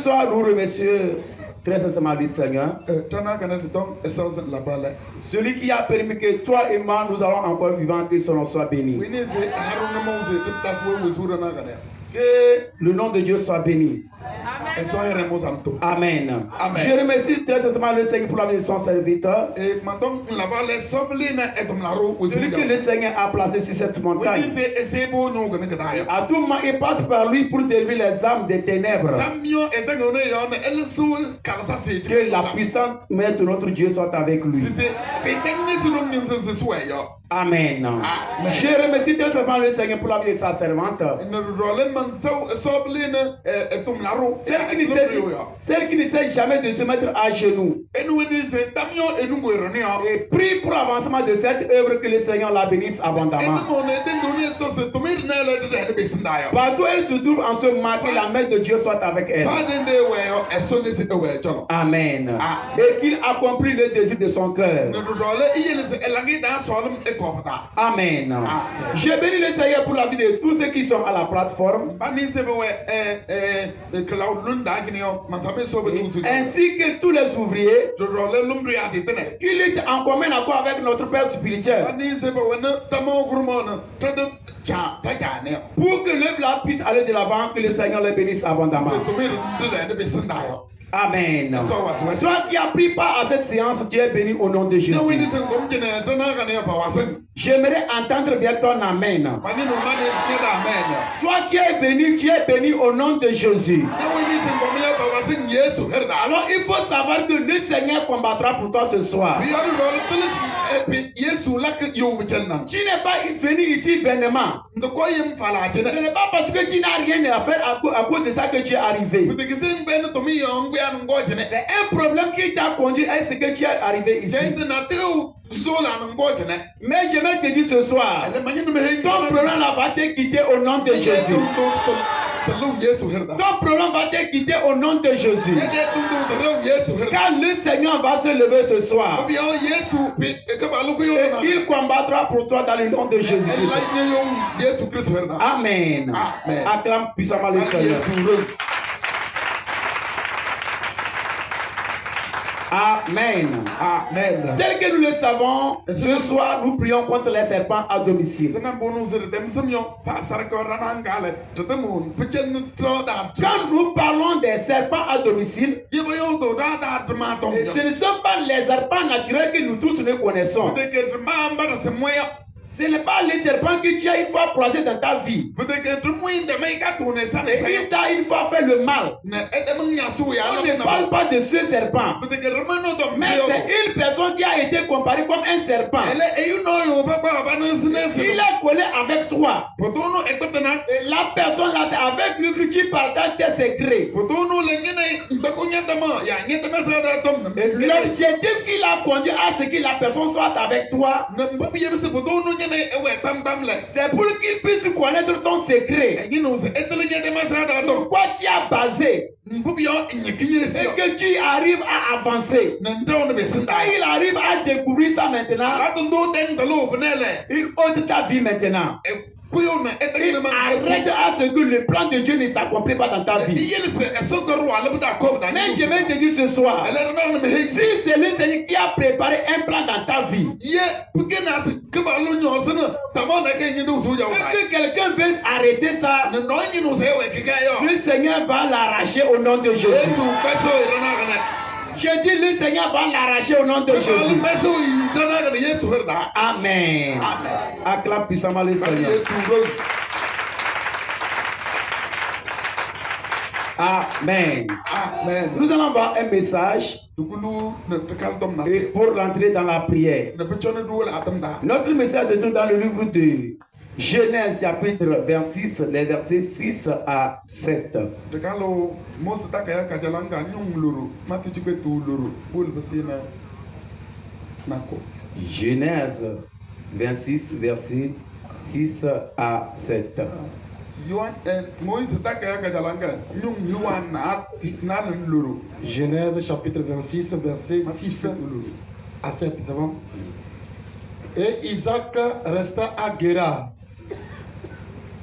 soir, nous remercions très sincèrement le Seigneur. Celui qui a permis que toi et moi, nous allons encore vivre et son nom soit béni. Que le nom de Dieu soit béni. Amen. Amen. Je remercie très sincèrement le Seigneur pour la vie de son serviteur. Celui que le Seigneur a placé sur cette montagne. À tout moment, il passe par lui pour délivrer les âmes des ténèbres. Que la puissante main de notre Dieu soit avec lui. Amen. Je remercie très sincèrement le Seigneur pour la vie de sa servante. Celle qui ne sait jamais de se mettre à genoux. Et prie pour l'avancement de cette œuvre, que le Seigneur la bénisse abondamment. Partout où elle se trouve en ce moment, que la main de Dieu soit avec elle. Amen. Et qu'il accomplisse le désir de son cœur. Amen. Je bénis le Seigneur pour la vie de tous ceux qui sont à la plateforme. Ainsi que tous les ouvriers. Qu'il est en commun accord avec notre Père spirituel. Pour que l'œuvre puisse aller de l'avant, que le Seigneur les bénisse abondamment. Amen. Toi qui as pris part à cette séance, tu es béni au nom de Jésus. J'aimerais entendre bien ton amen. Toi qui es béni, tu es béni au nom de Jésus. Alors il faut savoir que le Seigneur combattra pour toi ce soir. Tu n'es pas venu ici vainement. Ce n'est pas parce que tu n'as rien à faire à cause de ça que tu es arrivé. C'est un problème qui t'a conduit à ce que tu es arrivé ici. Mais je vais te dire ce soir, ton problème va te quitter au nom de Jésus. Ton problème va te quitter au nom de Jésus. Car le Seigneur va se lever ce soir. Et il combattra pour toi dans le nom de Jésus. Amen. Acclame puissamment le Seigneur. Amen. Amen. Tel que nous le savons, ce soir, nous prions contre les serpents à domicile. Quand nous parlons des serpents à domicile, ce ne sont pas les serpents naturels que nous tous nous connaissons. Ce n'est pas les serpents que tu as une fois croisés dans ta vie. Et il t'a une fois fait le mal. On ne parle pas de ce serpent. Mais c'est une personne qui a été comparée comme un serpent. Il est collé avec toi. Et la personne là, c'est avec lui que tu partages tes secrets. Et l'objectif qui l'a conduit à ce que la personne soit avec toi, c'est pour qu'il puisse connaître ton secret. Pourquoi tu as basé et que tu arrives à avancer. Quand il arrive à découvrir ça maintenant, il ôte ta vie maintenant. Il arrête à ce que le plan de Dieu ne s'accomplit pas dans ta vie. Mais je vais te dire ce soir, si c'est le Seigneur qui a préparé un plan dans ta vie, que quelqu'un veut arrêter ça, le Seigneur va l'arracher au nom de Jésus. Je dis, le Seigneur va l'arracher au nom de Jésus. Amen. Acclame puissamment le Seigneur. Amen. Amen. Nous allons voir un message et pour rentrer dans la prière. Notre message se trouve dans le livre de Genèse chapitre 26, les versets 6 à 7. Genèse 26, versets 6 à 7. Genèse chapitre 26, versets 6 à 7. C'est bon? Et Isaac resta à Guérar.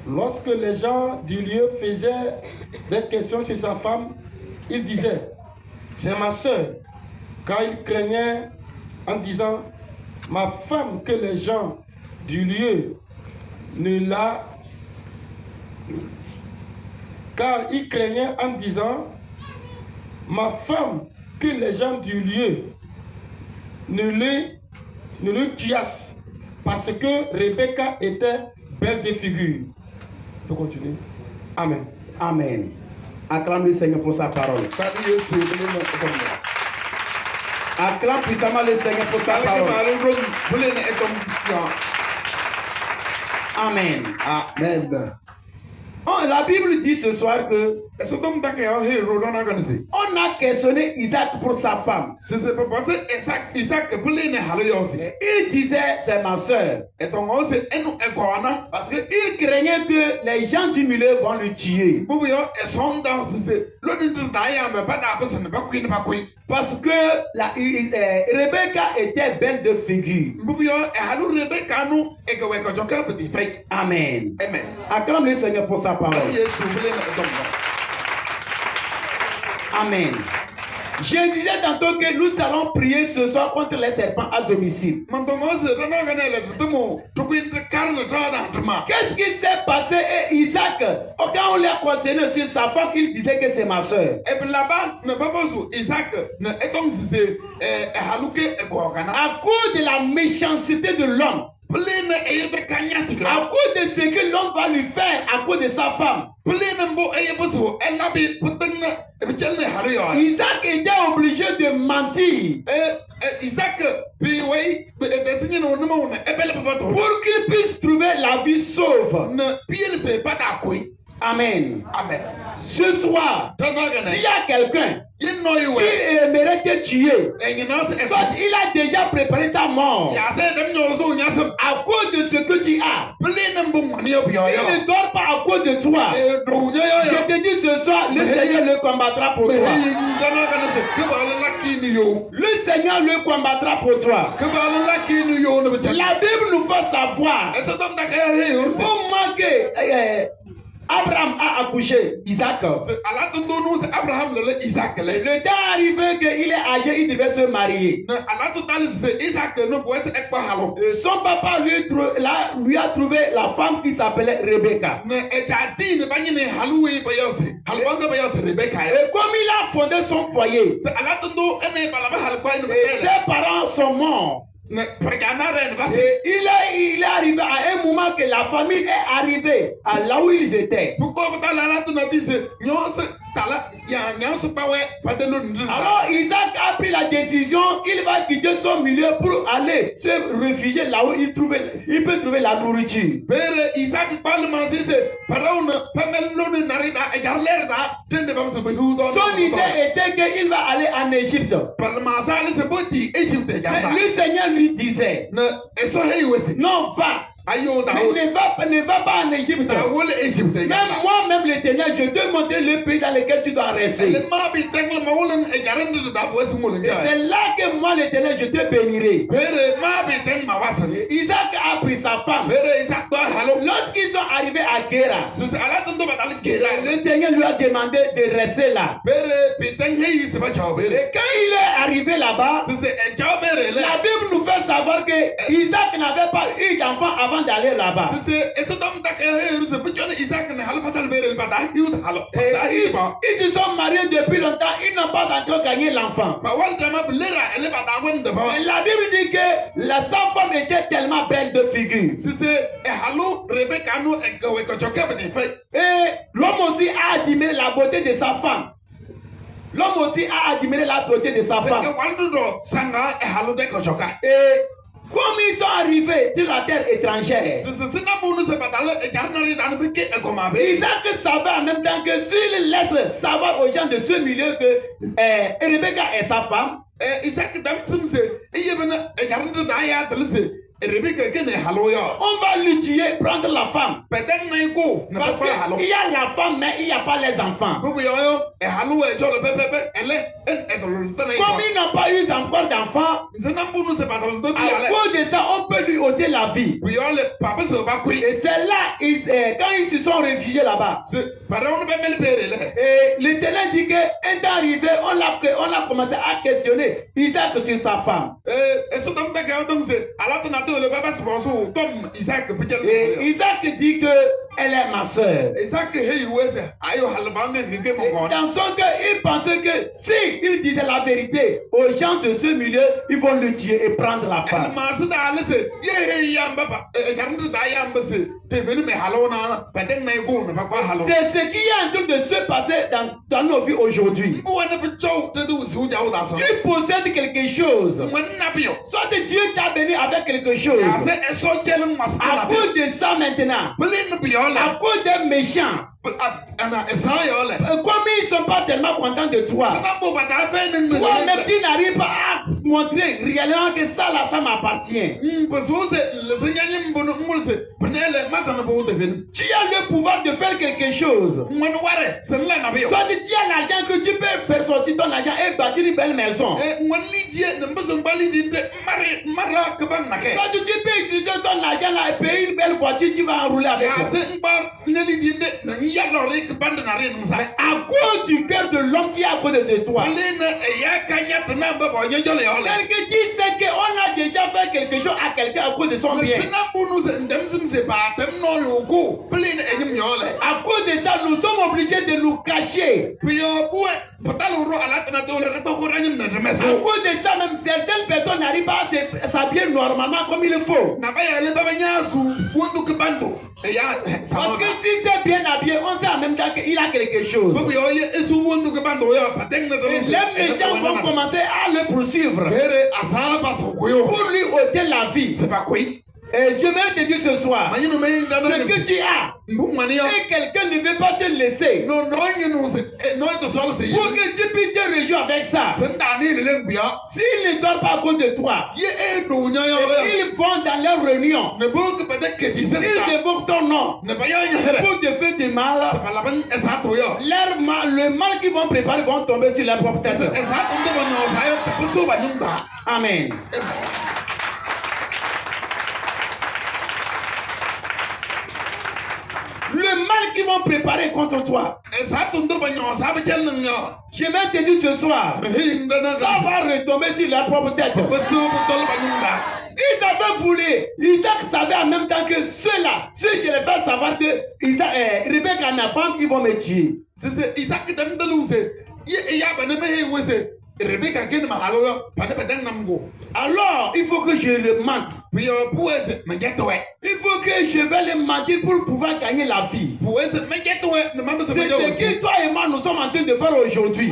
Lorsque les gens du lieu faisaient des questions sur sa femme, il disait, c'est ma soeur, car il craignait en disant, ma femme que les gens du lieu ne la... Car il craignait en disant, ma femme que les gens du lieu ne le tuassent, parce que Rebecca était belle de figure. Je peux continuer. Amen. Amen. Acclame le Seigneur pour sa parole. Acclame puissamment le Seigneur pour sa parole. Amen. Amen. Oh, la Bible dit ce soir que on a questionné Isaac pour sa femme. Il disait c'est ma soeur. Parce qu'il craignait que les gens du milieu vont le tuer. Parce que Rebecca était belle de figure. Amen. Amen. Acclame le Seigneur pour sa parole. Amen. Je disais tantôt que nous allons prier ce soir contre les serpents à domicile. Qu'est-ce qui s'est passé? Et Isaac, quand on l'a concerné sur sa femme, il disait que c'est ma soeur. À cause de la méchanceté de l'homme, à cause de ce que l'homme va lui faire à cause de sa femme, Isaac était obligé de mentir pour qu'il puisse trouver la vie sauve. Amen. Amen. Ce soir, s'il y a quelqu'un qui aimerait te tuer, soit il a déjà préparé ta mort à cause de ce que tu as. Il ne dort pas à cause de toi. Je te dis ce soir, le Seigneur le combattra pour toi. Le Seigneur le combattra pour toi. La Bible nous fait savoir comment que Abraham a accouché Isaac. Le temps arrivé qu'il est âgé, il devait se marier. Son papa lui a trouvé la femme qui s'appelait Rebecca. Et comme il a fondé son foyer, ses parents sont morts. Il est arrivé à un moment que la famille est arrivée à là où ils étaient. Alors Isaac a pris la décision qu'il va quitter son milieu pour aller se réfugier là où il peut trouver la nourriture. Son idée était qu'il va aller en Égypte. Mais le Seigneur lui disait, non, va. Mais ne va pas en Égypte. Même moi-même l'Éternel, je te montrer le pays dans lequel tu dois rester. C'est là que moi l'Éternel, je te bénirai. Isaac a pris sa femme. Lorsqu'ils sont arrivés à Guéra, l'Éternel lui a demandé de rester là. Et quand il est arrivé là-bas, la Bible nous fait savoir que Isaac n'avait pas eu d'enfant avant d'aller là-bas. Ils se sont mariés depuis longtemps, ils n'ont pas encore gagné l'enfant. La Bible dit que sa femme était tellement belle de figure. Et l'homme aussi a admiré la beauté de sa femme. L'homme aussi a admiré la beauté de sa femme. Et comme ils sont arrivés sur la terre étrangère, Isaac savait en même temps que s'il laisse savoir aux gens de ce milieu que Rebecca est sa femme, on va lui tuer, prendre la femme. Parce qu'il y a la femme, mais il n'y a pas les enfants. Comme ils n'ont pas eu encore d'enfants, À cause de ça, on peut lui ôter la vie. Et c'est là, quand ils se sont réfugiés là-bas, et l'Éternel dit qu'un temps arrivé, on a commencé à questionner Isaac sur sa femme. Et Isaac dit qu'elle est ma soeur. Dans son cœur, il pensait que si il disait la vérité aux gens de ce milieu, ils vont le tuer et prendre la femme. C'est ce qui est en train de se passer dans nos vies aujourd'hui. Tu possèdes quelque chose. Soit Dieu t'a béni avec quelque chose. À cause de ça maintenant, à cause des méchants, comme ils ne sont pas tellement contents de toi, toi-même tu n'arrives pas à montrer réellement que ça là, ça m'appartient. Tu as le pouvoir de faire quelque chose. Soit tu as l'argent que tu peux faire sortir ton argent et bâtir une belle maison. Soit tu peux utiliser ton argent là et payer une belle voiture, tu vas enrouler avec toi. À cause du cœur de l'homme qui est à côté de toi, quelqu'un dit c'est qu'on a déjà fait quelque chose à quelqu'un à cause de son bien. À cause de ça, nous sommes obligés de nous cacher. À cause de ça, même certaines personnes n'arrivent pas à s'habiller normalement comme il faut. Parce que si c'est bien habillé, on sait en même temps qu'il a quelque chose. Et les méchants vont commencer à le poursuivre pour lui ôter la vie. Et je vais te dire ce soir, ce que tu as, et quelqu'un ne veut pas te laisser, pour que tu puisses te réjouir avec ça. S'ils ne dorment pas à cause de toi, ils vont dans leur réunion, ils évoquent ton nom pour te faire du mal. Le mal qu'ils vont préparer vont tomber sur leur propre tête. Amen. Le mal qu'ils vont préparer contre toi, je vais te dire ce soir, ça va retomber sur leur propre tête. Ils avaient voulu, Isaac savait en même temps que ceux-là, ceux qui les font savoir que Rebecca et ma femme, ils vont me tuer. Alors, il faut que je le mente. Il faut que je vais le mentir pour pouvoir gagner la vie. C'est ce que toi et moi nous sommes en train de faire aujourd'hui.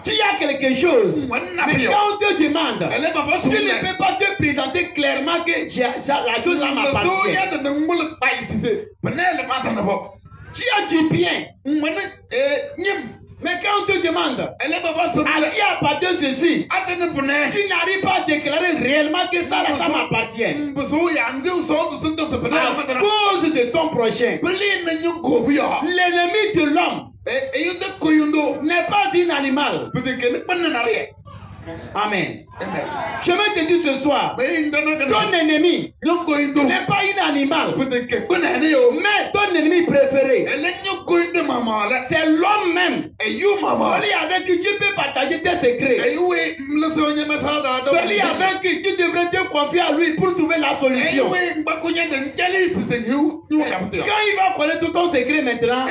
Tu as quelque chose, mais quand on te demande, tu ne peux pas te présenter clairement que la chose là m'appartient. Tu as du bien. Mais quand on te demande à qui appartient ceci, tu n'arrives pas à déclarer réellement que ça m'appartient. À cause de ton prochain. L'ennemi de l'homme n'est pas un animal. Amen. Je vais te dire ce soir, ton ennemi n'est pas un animal, mais ton ennemi préféré, c'est l'homme même. Celui avec qui tu peux partager tes secrets. Celui avec qui tu devrais te confier à lui pour trouver la solution. Quand il va connaître tout ton secret maintenant,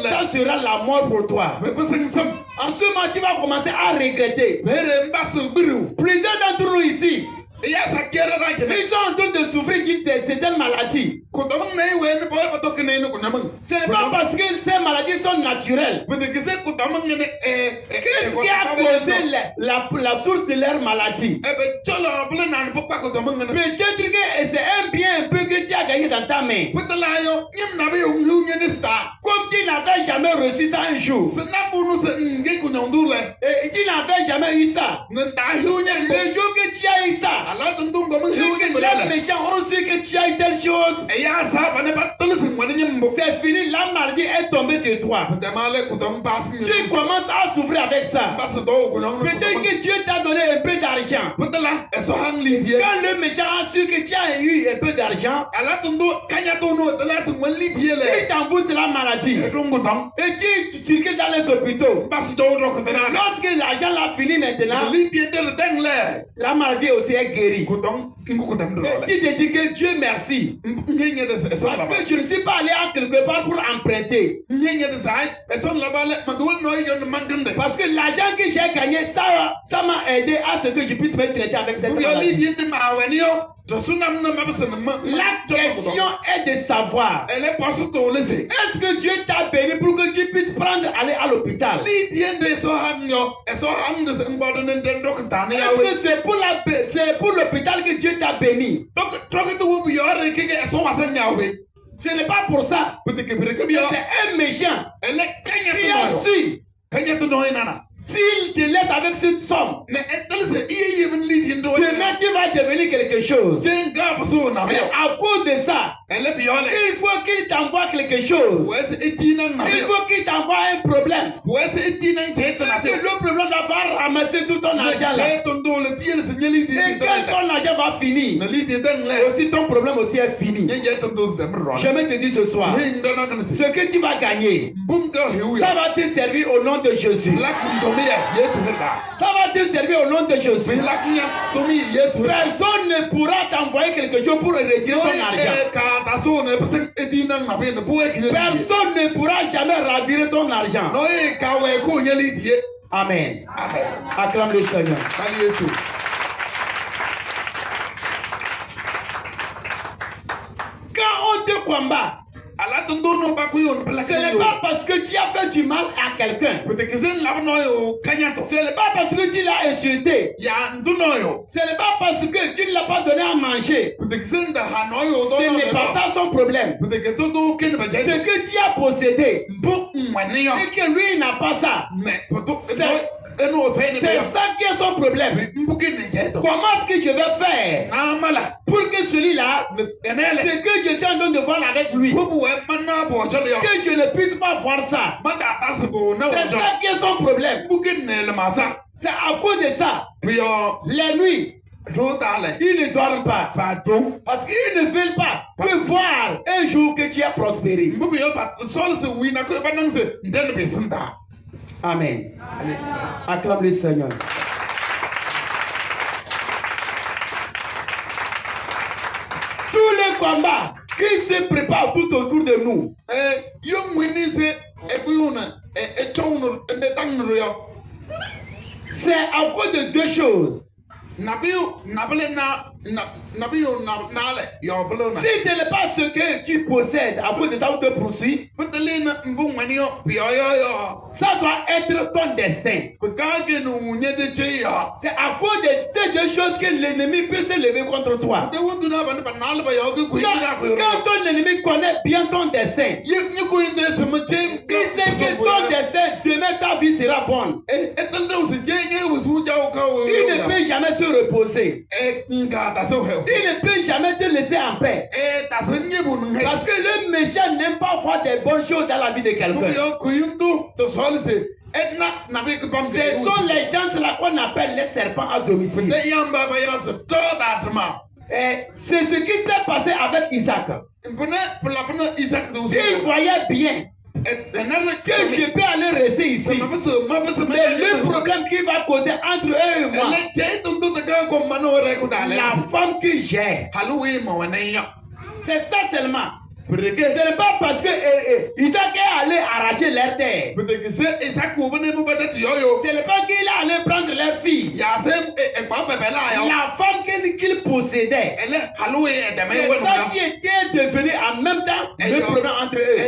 ça sera la mort pour toi. En ce moment, tu vas commencer à regretter. Plusieurs d'entre nous ici, ils sont en train de souffrir d'une certaine maladie. Ce n'est pas parce que ces maladies sont naturelles. Qu'est-ce qui a causé la source de leur maladie? Peut-être que c'est un bien un peu que tu as gagné dans ta main. Comme tu n'avais jamais reçu ça un jour. Et tu n'avais jamais eu ça. Le jour que tu as eu ça, les méchants ont su que tu as eu telle chose. C'est fini, la maladie est tombée sur toi. Tu commences à souffrir avec ça. Peut-être que Dieu t'a donné un peu d'argent. Quand le méchant a su que tu as eu un peu d'argent, il t'envoûte la maladie. Et tu circules dans les hôpitaux. Lorsque l'argent l'a fini maintenant, la maladie aussi est guérie. Et tu te dis que Dieu merci. Parce que je ne suis pas allé à quelque part pour emprunter. Parce que l'argent que j'ai gagné, ça m'a aidé à ce que je puisse me traiter avec cette maladie. La question est de savoir, est-ce que Dieu t'a béni pour que tu puisses aller à l'hôpital? Est-ce que c'est pour l'hôpital que Dieu t'a béni? Ce n'est pas pour ça. C'est un méchant qui a su. S'il te laisse avec cette somme, demain tu vas devenir quelque chose. Et à cause de ça, il faut qu'il t'envoie quelque chose. Il faut qu'il t'envoie un problème. Et le problème va faire ramasser tout ton argent là. Et quand ton argent va finir, aussi ton problème aussi est fini. Je vais te dire ce soir, ce que tu vas gagner, ça va te servir au nom de Jésus. Ça va te servir au nom de Jésus. Personne ne pourra t'envoyer quelque chose pour retirer ton argent. Personne ne pourra jamais ravirer ton argent. Amen. Acclame le Seigneur. Quand on te combat, ce n'est pas parce que tu as fait du mal à quelqu'un. Ce n'est pas parce que tu l'as insulté. Ce n'est pas parce que tu ne l'as pas donné à manger. Ce n'est pas ça son problème. Ce que tu as possédé et que lui n'a pas ça. C'est ça qui est son problème. Comment est-ce que je vais faire pour que celui-là, ce que je suis en train de voir avec lui, que je ne puisse pas voir ça? C'est ça qui est son problème. C'est à cause de ça. Les nuits, ils ne dorment pas. Parce qu'ils ne veulent pas que voir un jour que tu as prospéré. Amen. Acclame le Seigneur. Tous les combats qui se préparent tout autour de nous, c'est à cause de deux choses. Si ce n'est pas ce que tu possèdes, à cause de ça on te poursuit, ça doit être ton destin. C'est à cause de ces deux choses que l'ennemi peut se lever contre toi. Quand ton ennemi connaît bien ton destin, il sait que ton destin, demain ta vie sera bonne. Il ne peut jamais se reposer. Il ne peut jamais te laisser en paix. Parce que le méchant n'aime pas voir des bonnes choses dans la vie de quelqu'un. Ce sont les gens là qu'on appelle les serpents à domicile. C'est ce qui s'est passé avec Isaac. Il voyait bien que je peux aller rester ici. Mais le problème qui va causer entre eux et moi, la femme que j'ai, c'est ça seulement. Ce n'est pas parce que Isaac est allé arracher leur terre. Ce n'est pas qu'il est allé prendre leur fille. La femme qu'il possédait, c'est ça qui était devenu en même temps le problème entre eux.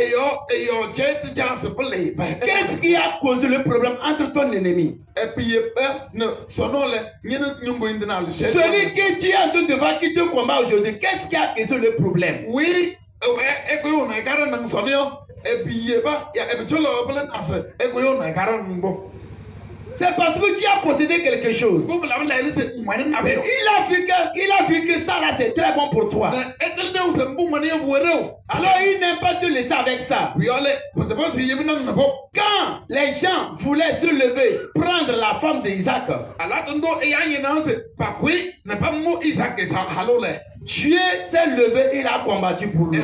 Qu'est-ce qui a causé le problème entre ton ennemi? Celui que tu es en train de voir qui te combat aujourd'hui, qu'est-ce qui a causé le problème? Oui. C'est parce que tu as possédé quelque chose. Il a vu que ça là c'est très bon pour toi. Alors il n'aime pas te laisser avec ça. Quand les gens voulaient se lever, prendre la femme d'Isaac, Dieu s'est levé et il a combattu pour lui.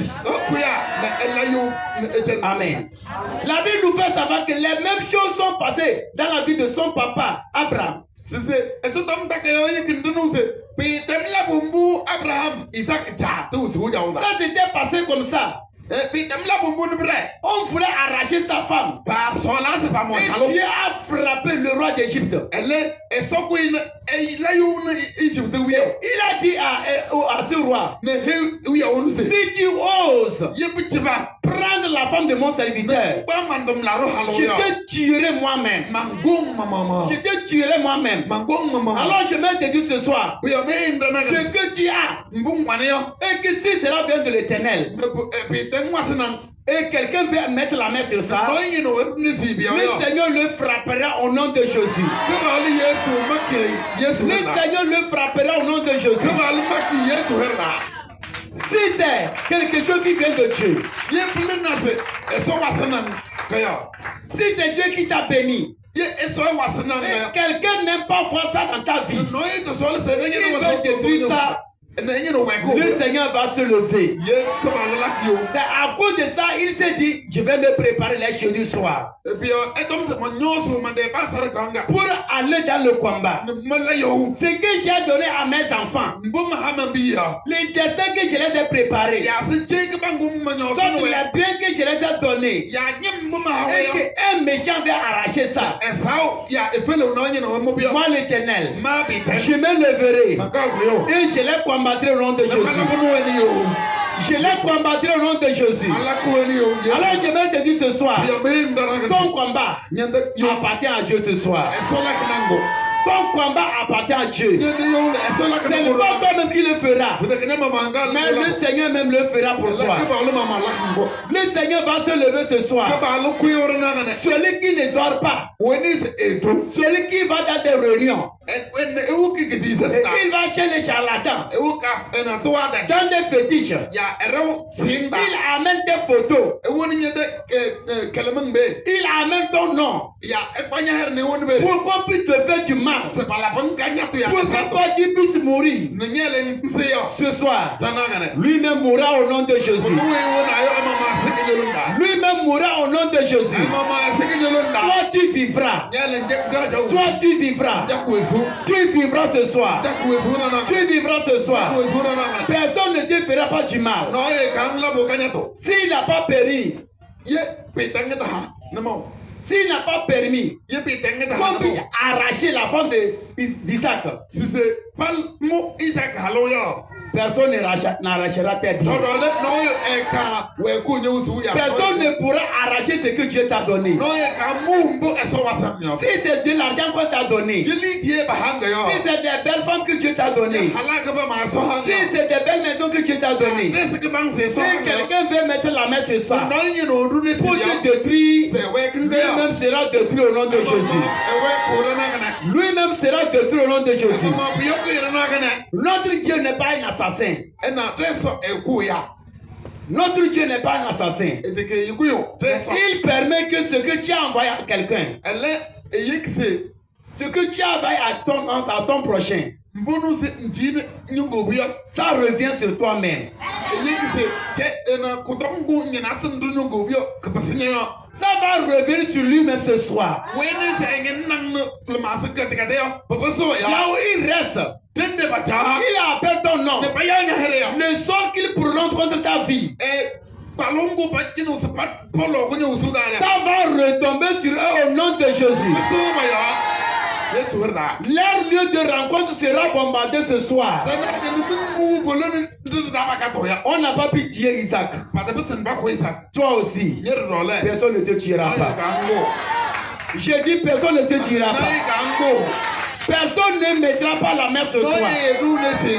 Amen. La Bible nous fait savoir que les mêmes choses sont passées dans la vie de son papa, Abraham. Ça s'était passé comme ça. On voulait arracher sa femme. Et Dieu a frappé le roi d'Égypte. Il a dit à ce roi, si tu oses prendre la femme de mon serviteur, je te tuerai moi-même. Je te tuerai moi-même. Alors je vais te dire ce soir, ce que tu as, et que si cela vient de l'Éternel, et quelqu'un veut mettre la main sur ça, le Seigneur le frappera au nom de Jésus. Le Seigneur le frappera au nom de Jésus. Si c'est quelque chose qui vient de Dieu, si c'est Dieu qui t'a béni, quelqu'un n'aime pas voir ça dans ta vie, il veut détruire ça. Le Seigneur va se lever. C'est à cause de ça, il s'est dit, je vais me préparer les choses du soir pour aller dans le combat. Ce que j'ai donné à mes enfants, les destins que je les ai préparés, sont les biens que je les ai donnés, et qu'un méchant vient arracher ça. Moi l'Éternel, je me leverai et je les combattrai au nom de Jésus. Je les combattrai au nom de Jésus. Alors je vais te dire ce soir, ton combat appartient à Dieu ce soir. Ton combat appartient à Dieu. C'est pas toi-même qui le fera, mais le Seigneur même le fera pour toi. Le Seigneur va se lever ce soir. Celui qui ne dort pas, celui qui va dans des réunions, il va chez les charlatans, dans des fétiches, il amène des photos, il amène ton nom pour qu'on puisse te faire du mal, pour que toi tu puisses mourir. Ce soir, lui-même mourra au nom de Jésus. Lui-même mourra au nom de Jésus. Toi tu vivras. Toi tu vivras. Tu vivras ce soir. Tu vivras ce soir. Personne ne te fera pas du mal. S'il n'a pas péri, s'il n'a pas permis qu'on puisse arracher la femme d'Isaac, personne n'arrachera tes biens. Personne ne pourra arracher ce que Dieu t'a donné. Si c'est de l'argent qu'on t'a donné, si c'est des belles femmes que Dieu t'a donné, si c'est des belles maisons que Dieu t'a donné, si quelqu'un veut mettre la main sur ça pour te détruire, lui-même sera détruit au nom de Jésus. Lui-même sera détruit au nom de Jésus. Notre Dieu n'est pas un assassin. Notre Dieu n'est pas un assassin. Il permet que ce que tu as envoyé à quelqu'un, ce que tu as envoyé à ton prochain, ça revient sur toi-même. Ça va revenir sur lui-même ce soir. Là où il reste, il appelle ton nom. Le sort qu'il prononce contre ta vie, ça va retomber sur eux au nom de Jésus. Leur lieu de rencontre sera bombardé ce soir. On n'a pas pu tuer Isaac. Toi aussi, personne ne te tuera pas. J'ai dit personne ne te tuera pas. Personne ne mettra pas la main sur toi. Si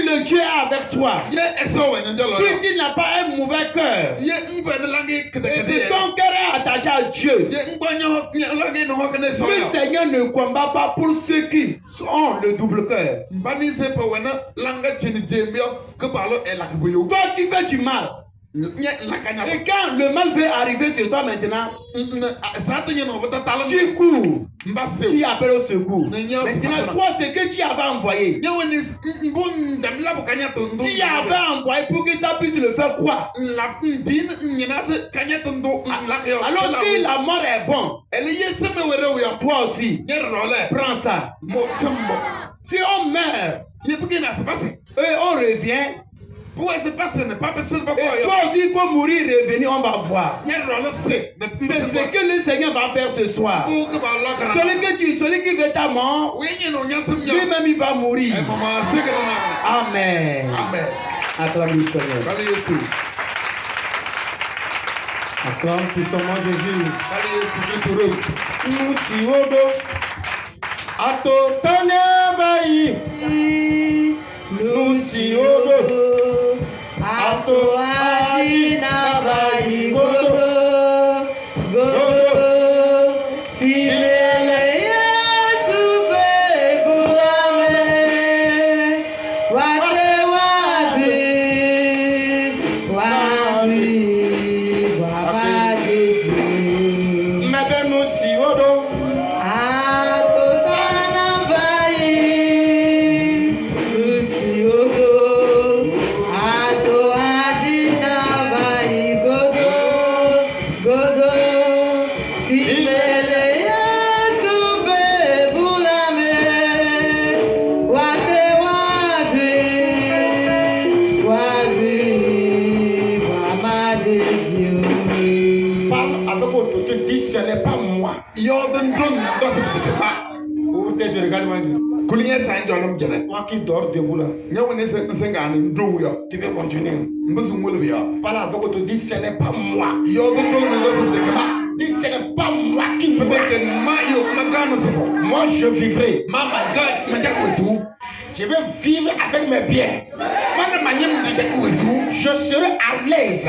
le Dieu est avec toi, si tu n'as pas un mauvais cœur, et ton cœur est attaché à Dieu, le Seigneur ne combat pas pour ceux qui ont le double cœur. Toi, tu fais du mal. Et quand le mal veut arriver sur toi maintenant, tu cours, tu appelles au secours. Maintenant, toi, ce que tu avais envoyé, tu avais envoyé pour que ça puisse le faire quoi? Alors si la mort est bonne, toi aussi, prends ça. Si on meurt, et on revient, et toi aussi, il faut mourir, revenir, on va voir. C'est ce que le Seigneur va faire ce soir. Celui qui veut ta mort, lui-même il va mourir. Amen. Acclame le Seigneur. Acclame puissamment Jésus. Nous si odo, atotane bayi. Nous si odo. Ato adina bayi godo godo si mele Yesu be bulame wate wabadi mebe nous si odo ato tana bayi nous si odo. Ce n'est pas moi. Ou peut-être je regarde ma vie. Toi qui dors debout là. Tu veux continuer. Parle avec toi, dis ce n'est pas moi. Dis ce n'est pas moi qui me donne. Moi je vivrai. Je vais vivre avec mes biens. Je serai à l'aise.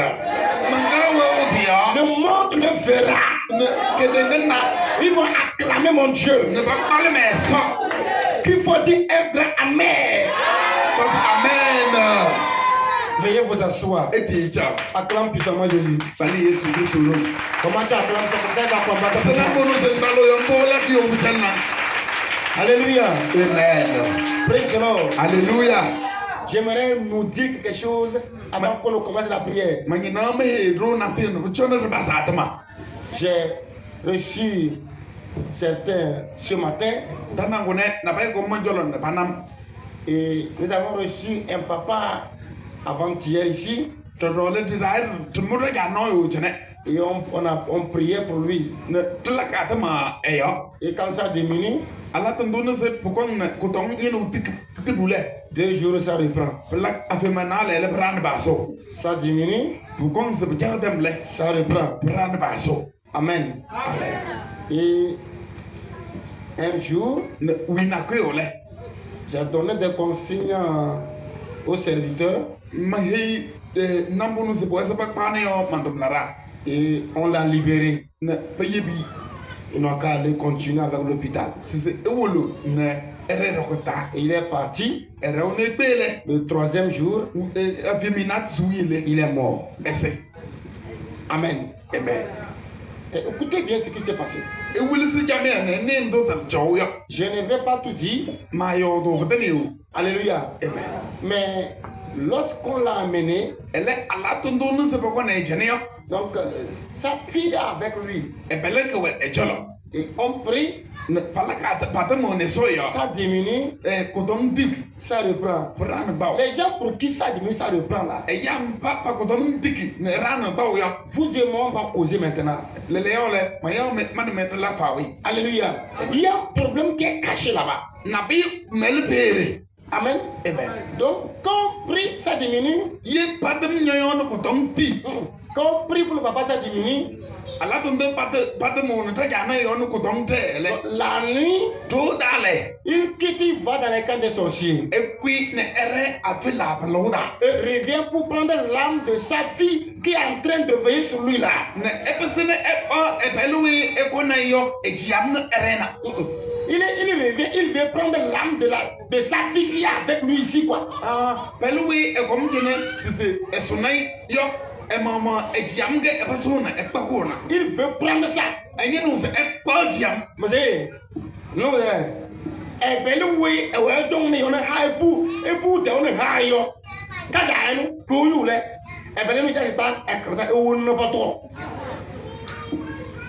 Le monde le verra. Ils vont acclamer mon Dieu. Qu'il faut dire un grand amen. Amen. Veuillez vous asseoir. Acclame puissamment Jésus. Comment tu acclames ça? Alléluia. Amen. Praise the Lord. Alléluia. J'aimerais nous dire quelque chose avant qu'on commence la prière. J'ai reçu certains ce matin. Et nous avons reçu un papa avant-hier ici. Et on priait pour lui. Et quand ça diminue, 2 jours ça reprend. Ça diminue, ça reprend. Amen. Et un jour, j'ai donné des consignes aux serviteurs. Et on l'a libéré. Il n'a qu'à aller continuer avec l'hôpital. Et il est parti. Le 3e jour, il est mort. Amen. Amen. Et écoutez bien ce qui s'est passé. Je ne vais pas tout dire. Alléluia. Amen. Mais lorsqu'on l'a amené, donc sa fille est avec lui. Et on prie, ça diminue, ça reprend. Les gens pour qui ça diminue, ça reprend là. Vous et moi, on va causer maintenant. Alléluia. Il y a un problème qui est caché là-bas. Amen. Amen. Donc, quand on prie, ça diminue. Quand on prie pour le papa, ça diminue. La nuit, il quitte, il va dans les camps des sorciers. Et revient pour prendre l'âme de sa fille qui est en train de veiller sur lui là. Il revient, il vient prendre l'âme de sa fille qui est avec lui ici quoi. Il veut prendre ça. Non,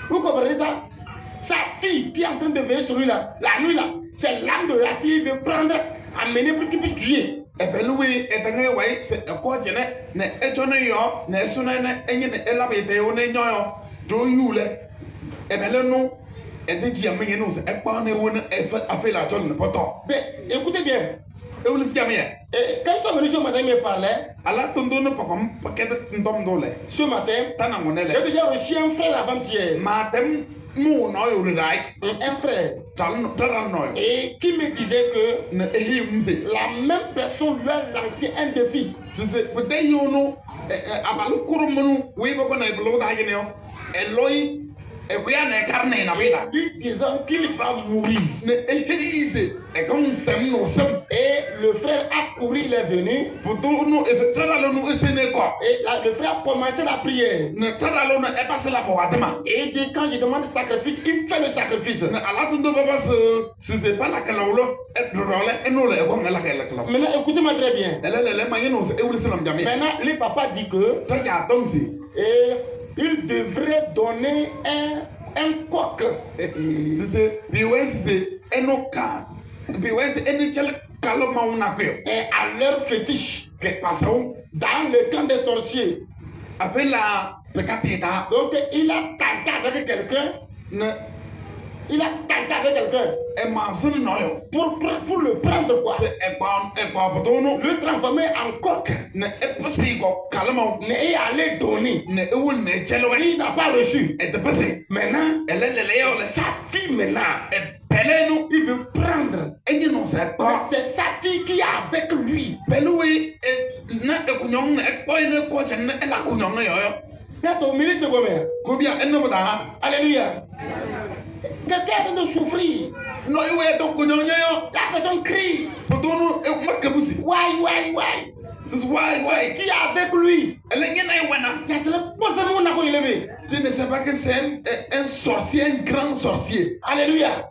vous comprenez ça? Sa fille qui est en train de veiller sur lui là, la nuit là, c'est l'âme de la fille, il veut prendre, amener pour qu'il puisse tuer. Mais écoutez bien. Quand ils sont venus ce matin, ils me parlaient. Ce matin, j'ai déjà reçu un frère avant-hier. Un frère. Et qui me disait que la même personne lui a lancé un défi. Lui disant qu'il va mourir. Et le frère a couru, il est venu. Et le frère a commencé la prière. Et il dit quand je demande le sacrifice, il fait le sacrifice. Maintenant, écoutez-moi très bien. Maintenant, le papa dit que il devrait donner un coq. Et à leur fétiche, dans le camp des sorciers. Donc il a tenté avec quelqu'un. Il a tenté avec quelqu'un pour le prendre quoi. Le transformer en coq. Et aller donner. Il n'a pas reçu. Maintenant, sa fille maintenant, il veut prendre. C'est sa fille qui est avec lui. Alléluia. Quelqu'un est en train de souffrir. La personne crie. Why? Qui est avec lui? Tu ne sais pas que c'est un sorcier, un grand sorcier. Alléluia.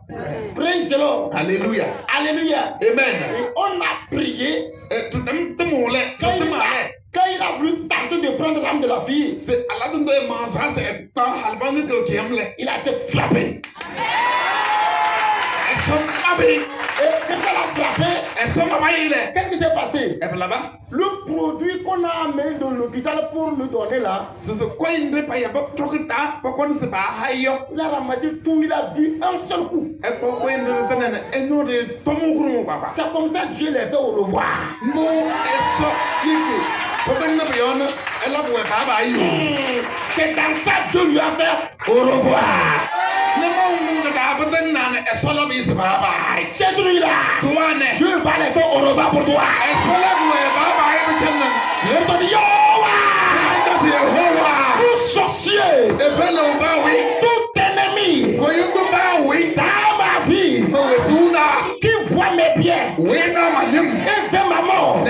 Praise the Lord. Alléluia. Alléluia. Amen. Et on a prié. Quand il a voulu tenter de prendre l'âme de la fille, il a été frappé. Et quand elle a frappé, qu'est-ce qui s'est passé? Le produit qu'on a amené de l'hôpital pour lui donner là, il a ramassé tout, il a bu un seul coup. C'est comme ça que Dieu les fait au revoir. C'est dans ça que Dieu lui a fait au revoir. Cette nuit-là, Dieu va les faire au revoir pour toi. Il te dit, tout sorcier, tout ennemi, dans ma vie, qui voit mes pieds, et fait ma mort,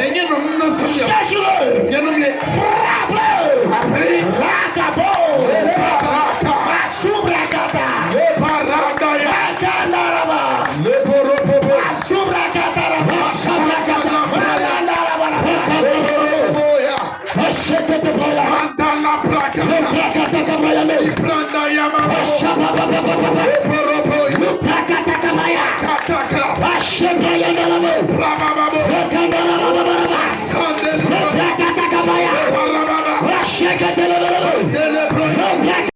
cherche-le, frappe-le, rakabo, asubrakata, rakandaraba, asubrakata, Shake it.